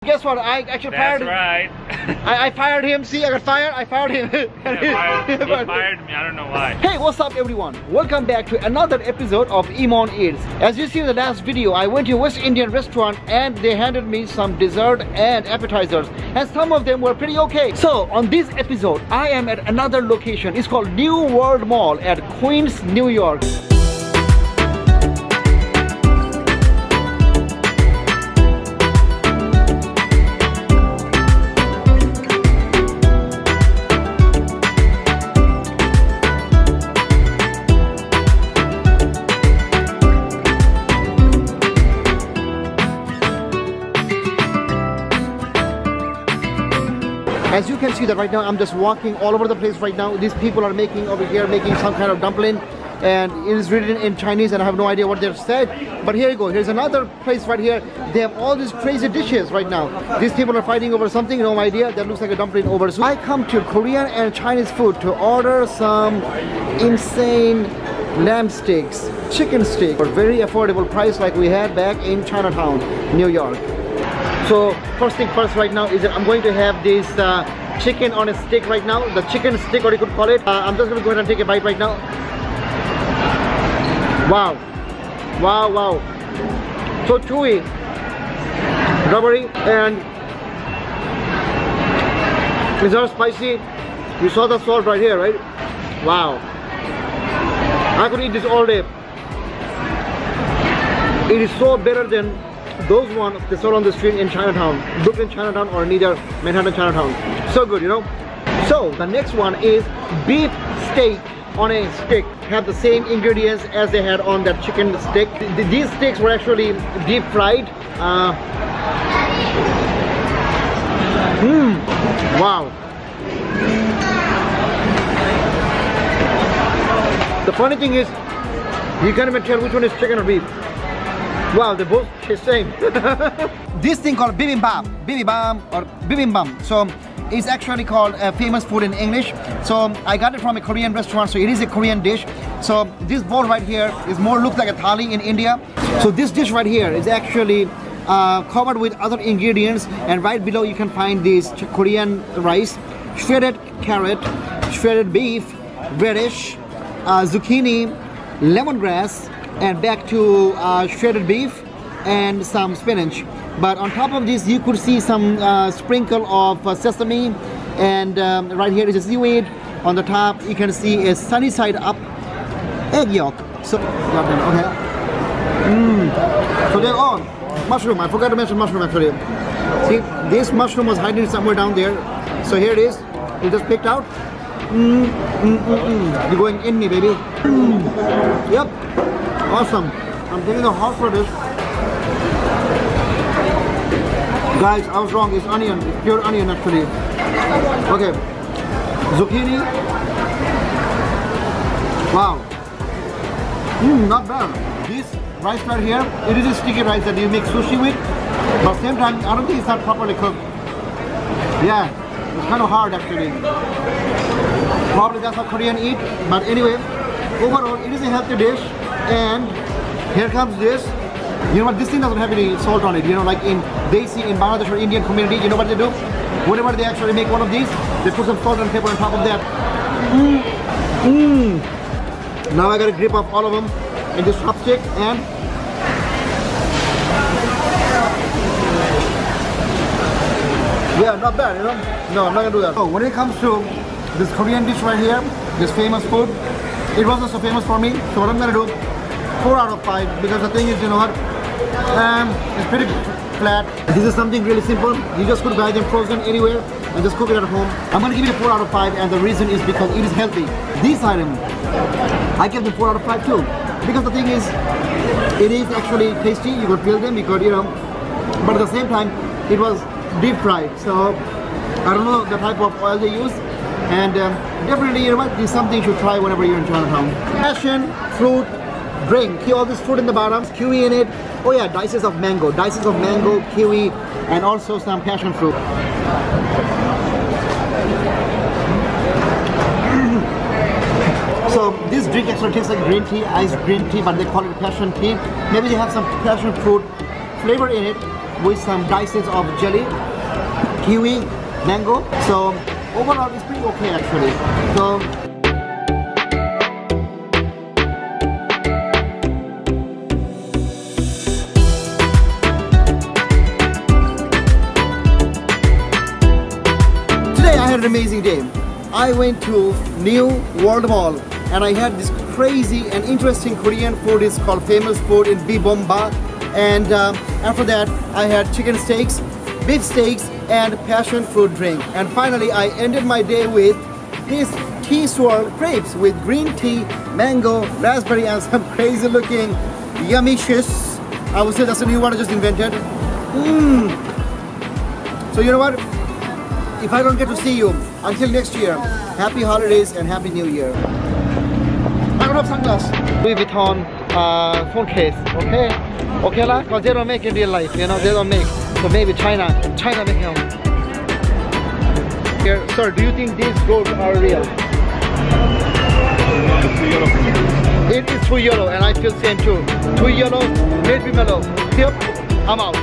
Guess what? I actually fired him. That's right. I fired him. See, I got fired. I fired him. He fired me. I don't know why. Hey, what's up everyone? Welcome back to another episode of EmonEats. As you see in the last video, I went to a West Indian restaurant and they handed me some dessert and appetizers. And some of them were pretty okay. So, on this episode, I am at another location. It's called New World Mall at Queens, New York. As you can see that right now, I'm just walking all over the place right now. These people are making over here, making some kind of dumpling. And it is written in Chinese and I have no idea what they're said. But here you go, here's another place right here. They have all these crazy dishes right now. These people are fighting over something, no idea. That looks like a dumpling over. So I come to Korean and Chinese food to order some insane lamb steaks, chicken steak, for very affordable price like we had back in Chinatown, New York. So first thing first right now is that I'm going to have this chicken on a stick right now. The chicken stick, or you could call it. I'm just going to go ahead and take a bite right now. Wow. Wow, wow. So chewy, rubbery, and it's not spicy. You saw the salt right here, right? Wow. I could eat this all day. It is so better than those ones they sold on the street in Chinatown, Brooklyn Chinatown or neither Manhattan Chinatown. So good, you know. So the next one is beef steak on a stick. Have the same ingredients as they had on that chicken stick. These steaks were actually deep fried. Wow. The funny thing is, you can't even tell which one is chicken or beef. Wow, they both taste the same. This thing called bibimbap, or bibimbap. So it's actually called famous food in English. So I got it from a Korean restaurant, so it is a Korean dish. So this bowl right here is more looks like a thali in India. So this dish right here is actually covered with other ingredients, and right below you can find this Korean rice, shredded carrot, shredded beef, radish, zucchini, lemongrass, and back to shredded beef and some spinach. But on top of this you could see some sprinkle of sesame, and right here is a seaweed. On the top you can see a sunny side up egg yolk. So okay. So they're all mushroom. I forgot to mention mushroom actually. See, this mushroom was hiding somewhere down there. So here it is. You just picked out. You're going in me, baby. Yep. Awesome. I'm taking the hot for this. Guys, I was wrong. It's onion. It's pure onion actually. Okay. Zucchini. Wow. Not bad. This rice right here, it is a sticky rice that you make sushi with. But at the same time, I don't think it's not properly cooked. Yeah. It's kind of hard actually. Probably that's how Korean eat. But anyway, overall, it is a healthy dish. And here comes this. You know what, this thing doesn't have any salt on it. You know, like in Bangladesh or Indian community, you know what they do? Whenever they actually make one of these, they put some salt and pepper on top of that. Now I got a grip of all of them in this chopstick, and yeah, not bad, you know? No, I'm not gonna do that. So when it comes to this Korean dish right here, this famous food, it wasn't so famous for me. So what I'm gonna do, 4 out of 5, because the thing is, you know what, it's pretty flat. This is something really simple. You just could buy them frozen anywhere and just cook it at home. I'm gonna give it a 4 out of 5, and the reason is because it is healthy. These items, I give them 4 out of 5 too. Because the thing is, it is actually tasty. You could feel them, you could, you know, but at the same time, it was deep fried. So I don't know the type of oil they use. And definitely, you know what, this is something you should try whenever you're in Chinatown. Passion fruit drink. See all this fruit in the bottom, kiwi in it. Oh yeah, dices of mango, kiwi, and also some passion fruit. So this drink actually tastes like green tea, iced green tea, but they call it passion tea. Maybe they have some passion fruit flavor in it, with some dices of jelly, kiwi, mango. So overall it's pretty okay actually. So today I had an amazing day. I went to New World Mall and I had this crazy and interesting Korean food. It's called famous food in Bibomba. And after that I had chicken steaks, beef steaks and passion fruit drink. And finally I ended my day with this tea swirl crepes with green tea, mango, raspberry and some crazy looking yummy-cious. I would say that's a new one I just invented. So you know what? If I don't get to see you until next year, happy holidays and happy new year. I don't have sunglasses. Louis Vuitton phone case, okay? Okay lah, because they don't make in real life, you know, they don't make. So maybe China making them. Here, sir, do you think these gold are real? It is too yellow and I feel same too. Too yellow, made me mellow. Yep, I'm out.